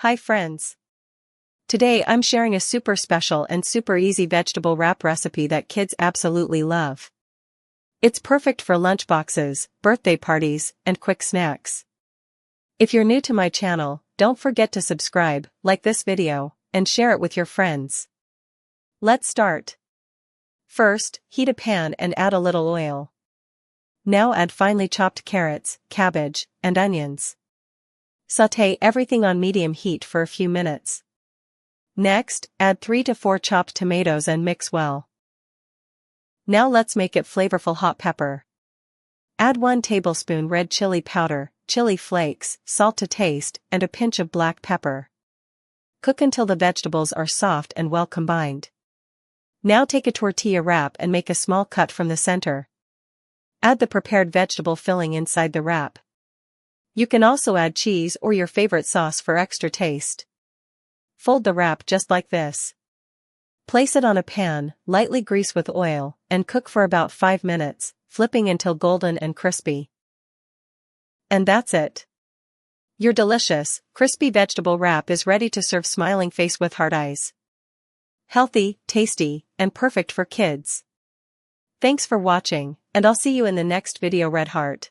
Hi friends. Today I'm sharing a super special and super easy vegetable wrap recipe that kids absolutely love. It's perfect for lunchboxes, birthday parties, and quick snacks. If you're new to my channel, don't forget to subscribe, like this video, and share it with your friends. Let's start. First, heat a pan and add a little oil. Now add finely chopped carrots, cabbage, and onions. Sauté everything on medium heat for a few minutes. Next, add 3 to 4 chopped tomatoes and mix well. Now let's make it flavorful hot pepper. Add 1 tablespoon red chili powder, chili flakes, salt to taste, and a pinch of black pepper. Cook until the vegetables are soft and well combined. Now take a tortilla wrap and make a small cut from the center. Add the prepared vegetable filling inside the wrap. You can also add cheese or your favorite sauce for extra taste. Fold the wrap just like this. Place it on a pan, lightly grease with oil, and cook for about 5 minutes, flipping until golden and crispy. And that's it. Your delicious, crispy vegetable wrap is ready to serve smiling face with hard eyes. Healthy, tasty, and perfect for kids. Thanks for watching, and I'll see you in the next video. Red heart.